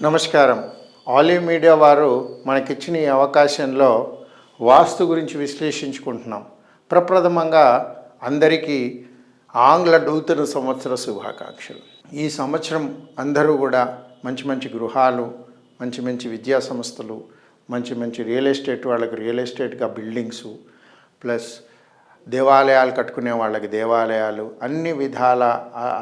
నమస్కారం. Olive media వారు మనకిచ్చిన ఈ అవకాశంలో వాస్తు గురించి విశ్లేషించుకుంటున్నాం. ప్రప్రథమంగా అందరికీ ఆంగ్ల నూతన సంవత్సర శుభాకాంక్షలు. ఈ సంవత్సరం అందరూ కూడా మంచి మంచి గృహాలు, మంచి మంచి విద్యా సంస్థలు, మంచి మంచి రియల్ ఎస్టేట్ వాళ్ళకి రియల్ ఎస్టేట్గా బిల్డింగ్సు, ప్లస్ దేవాలయాలు కట్టుకునే వాళ్ళకి దేవాలయాలు, అన్ని విధాల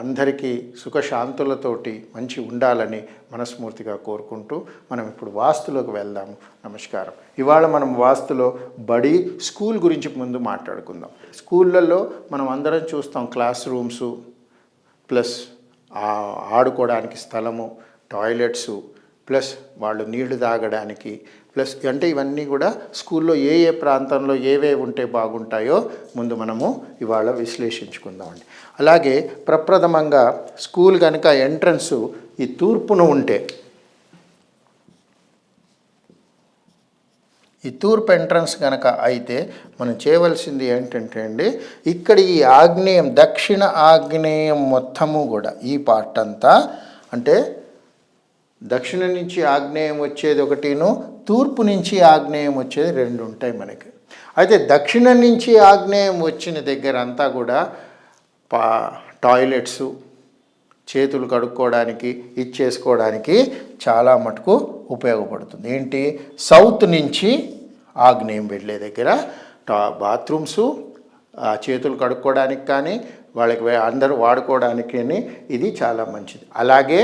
అందరికీ సుఖశాంతులతోటి మంచి ఉండాలని మనస్ఫూర్తిగా కోరుకుంటూ మనం ఇప్పుడు వాస్తులోకి వెళ్దాము. నమస్కారం. ఇవాళ మనం వాస్తులో బడి స్కూల్ గురించి ముందు మాట్లాడుకుందాం. స్కూళ్ళల్లో మనం అందరం చూస్తాం క్లాస్ రూమ్సు, ప్లస్ ఆడుకోవడానికి స్థలము, టాయిలెట్సు, ప్లస్ వాళ్ళు నీళ్లు తాగడానికి, ప్లస్ అంటే ఇవన్నీ కూడా స్కూల్లో ఏ ఏ ప్రాంతంలో ఏవేవి ఉంటే బాగుంటాయో ముందు మనము ఇవాళ విశ్లేషించుకుందామండి. అలాగే ప్రప్రథమంగా స్కూల్ కనుక ఎంట్రన్సు ఈ తూర్పున ఉంటే, ఈ తూర్పు ఎంట్రన్స్ కనుక అయితే మనం చేయవలసింది ఏంటంటే అండి, ఇక్కడ ఈ ఆగ్నేయం, దక్షిణ ఆగ్నేయం మొత్తము కూడా ఈ పార్ట్ అంతా, అంటే దక్షిణం నుంచి ఆగ్నేయం వచ్చేది ఒకటిను, తూర్పు నుంచి ఆగ్నేయం వచ్చేది రెండు ఉంటాయి మనకి. అయితే దక్షిణం నుంచి ఆగ్నేయం వచ్చిన దగ్గర అంతా కూడా టాయిలెట్సు, చేతులు కడుక్కోవడానికి, ఇచ్చేసుకోవడానికి చాలా మటుకు ఉపయోగపడుతుంది. ఏంటి, సౌత్ నుంచి ఆగ్నేయం వెళ్ళే దగ్గర బాత్రూమ్సు, చేతులు కడుక్కోవడానికి కానీ వాళ్ళకి అందరూ వాడుకోవడానికి ఇది చాలా మంచిది. అలాగే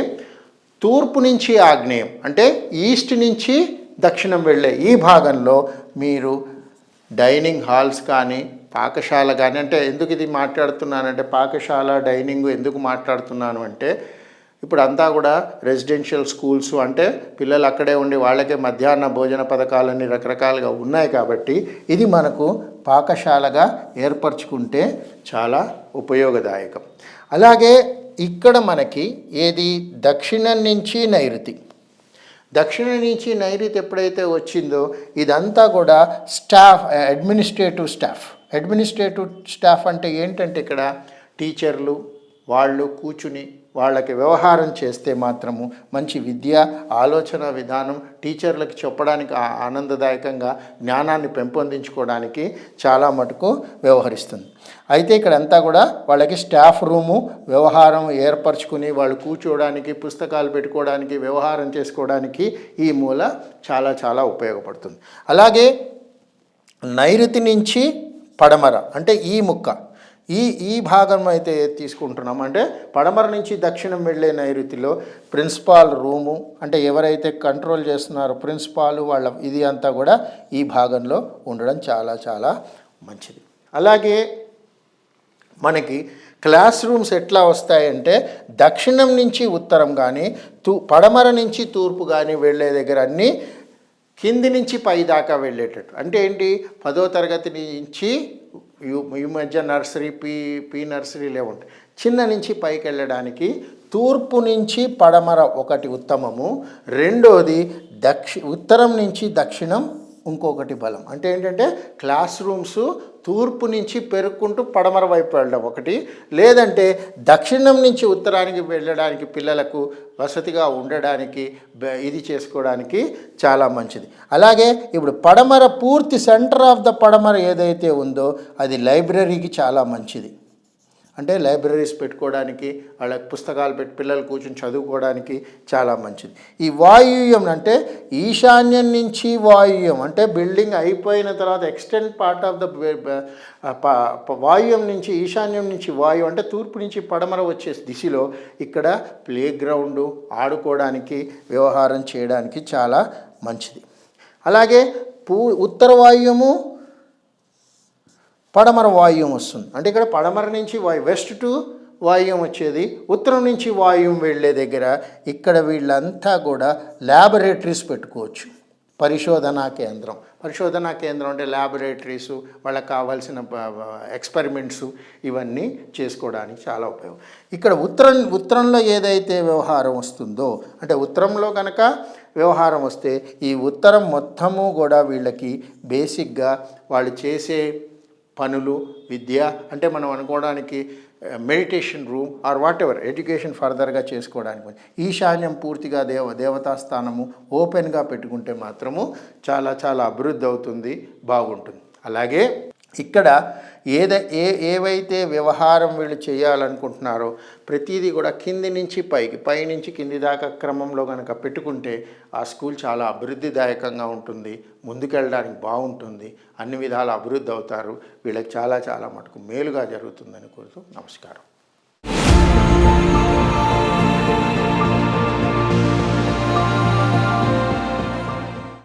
తూర్పు నుంచి ఆగ్నేయం అంటే ఈస్ట్ నుంచి దక్షిణం వెళ్ళే ఈ భాగంలో మీరు డైనింగ్ హాల్స్ కానీ పాకశాల కానీ, అంటే ఎందుకు ఇది మాట్లాడుతున్నానంటే పాకశాల డైనింగ్ ఎందుకు మాట్లాడుతున్నాను అంటే, ఇప్పుడు అంతా కూడా రెసిడెన్షియల్ స్కూల్స్, అంటే పిల్లలు అక్కడే ఉండి వాళ్ళకే మధ్యాహ్న భోజన పథకాలన్నీ రకరకాలుగా ఉన్నాయి కాబట్టి ఇది మనకు పాకశాలగా ఏర్పరచుకుంటే చాలా ఉపయోగదాయకం. అలాగే ఇక్కడ మనకి ఏది, దక్షిణం నుంచి నైరుతి, దక్షిణం నుంచి నైరుతి ఎప్పుడైతే వచ్చిందో ఇదంతా కూడా స్టాఫ్, అడ్మినిస్ట్రేటివ్ స్టాఫ్ అంటే ఏంటంటే ఇక్కడ టీచర్లు వాళ్ళు కూర్చుని వాళ్ళకి వ్యవహారం చేస్తే మాత్రము మంచి విద్య, ఆలోచన విధానం, టీచర్లకు చెప్పడానికి ఆనందదాయకంగా జ్ఞానాన్ని పెంపొందించుకోవడానికి చాలా మటుకు వ్యవహరిస్తుంది. అయితే ఇక్కడంతా కూడా వాళ్ళకి స్టాఫ్ రూము వ్యవహారం ఏర్పరచుకుని వాళ్ళు కూర్చోవడానికి, పుస్తకాలు పెట్టుకోవడానికి, వ్యవహారం చేసుకోవడానికి ఈ మూల చాలా చాలా ఉపయోగపడుతుంది. అలాగే నైరుతి నుంచి పడమర అంటే ఈ ముక్క, ఈ భాగం అయితే తీసుకుంటున్నాం. అంటే పడమర నుంచి దక్షిణం వెళ్ళే నైరుతిలో ప్రిన్సిపాల్ రూము, అంటే ఎవరైతే కంట్రోల్ చేస్తున్నారో ప్రిన్సిపాల్ వాళ్ళ ఇది అంతా కూడా ఈ భాగంలో ఉండడం చాలా చాలా మంచిది. అలాగే మనకి క్లాస్ రూమ్స్ ఎట్లా వస్తాయంటే దక్షిణం నుంచి ఉత్తరం కానీ పడమర నుంచి తూర్పు కానీ వెళ్ళే దగ్గర అన్నీ కింది నుంచి పై దాకా వెళ్ళేటట్టు. అంటే ఏంటి, 10వ తరగతి నుంచి ఈ మధ్య నర్సరీ, పీ నర్సరీలే ఉంటాయి, చిన్న నుంచి పైకి వెళ్ళడానికి తూర్పు నుంచి పడమర ఒకటి ఉత్తమము, రెండోది ఉత్తరం నుంచి దక్షిణం ఇంకొకటి బలం. అంటే ఏంటంటే క్లాస్ రూమ్స్ తూర్పు నుంచి పెరుక్కుంటూ పడమర వైపు వెళ్ళడం ఒకటి, లేదంటే దక్షిణం నుంచి ఉత్తరానికి వెళ్ళడానికి పిల్లలకు వసతిగా ఉండడానికి ఇది చేసుకోవడానికి చాలా మంచిది. అలాగే ఇప్పుడు పడమర పూర్తి సెంటర్ ఆఫ్ ద పడమర ఏదైతే ఉందో అది లైబ్రరీకి చాలా మంచిది. అంటే లైబ్రరీస్ పెట్టుకోవడానికి, వాళ్ళకి పుస్తకాలు పెట్టి పిల్లలు కూర్చొని చదువుకోవడానికి చాలా మంచిది. ఈ వాయువ్యం అంటే ఈశాన్యం నుంచి వాయువ్యం, అంటే బిల్డింగ్ అయిపోయిన తర్వాత ఎక్స్టెండ్ పార్ట్ ఆఫ్ ద వాయువ్యం నుంచి, ఈశాన్యం నుంచి వాయువు అంటే తూర్పు నుంచి పడమర వచ్చే దిశలో ఇక్కడ ప్లే గ్రౌండు, ఆడుకోవడానికి, వ్యవహారం చేయడానికి చాలా మంచిది. అలాగే ఉత్తర వాయువ్యము, పడమర వాయువ్యం వస్తుంది. అంటే ఇక్కడ పడమర నుంచి వెస్ట్ టు వాయువ్యం వచ్చేది, ఉత్తరం నుంచి వాయువ్యం వెళ్ళే దగ్గర ఇక్కడ వీళ్ళంతా కూడా ల్యాబొరేటరీస్ పెట్టుకోవచ్చు. పరిశోధనా కేంద్రం అంటే ల్యాబొరేటరీసు, వాళ్ళకి కావాల్సిన ఎక్స్పెరిమెంట్సు ఇవన్నీ చేసుకోవడానికి చాలా ఉపయోగం. ఇక్కడ ఉత్తరంలో ఏదైతే వ్యవహారం వస్తుందో, అంటే ఉత్తరంలో కనుక వ్యవహారం వస్తే ఈ ఉత్తరం మొత్తము కూడా వీళ్ళకి బేసిక్గా వాళ్ళు చేసే పనులు, విద్య, అంటే మనం అనుకోవడానికి meditation room or whatever education ఫర్దర్గా చేసుకోవడానికి ఈశాన్యం పూర్తిగా దేవతా స్థానము ఓపెన్గా పెట్టుకుంటే మాత్రము చాలా చాలా అభివృద్ధి అవుతుంది, బాగుంటుంది. అలాగే ఇక్కడ ఏవైతే వ్యవహారం వీళ్ళు చేయాలనుకుంటున్నారో ప్రతిదీ కూడా కింది నుంచి పైకి, పైనుంచి కింది దాకా క్రమంలో కనుక పెట్టుకుంటే ఆ స్కూల్ చాలా అభివృద్ధిదాయకంగా ఉంటుంది, ముందుకెళ్ళడానికి బాగుంటుంది, అన్ని విధాల అభివృద్ధి అవుతారు, వీళ్ళకి చాలా చాలా మటుకు మేలుగా జరుగుతుందని కోరుతూ నమస్కారం.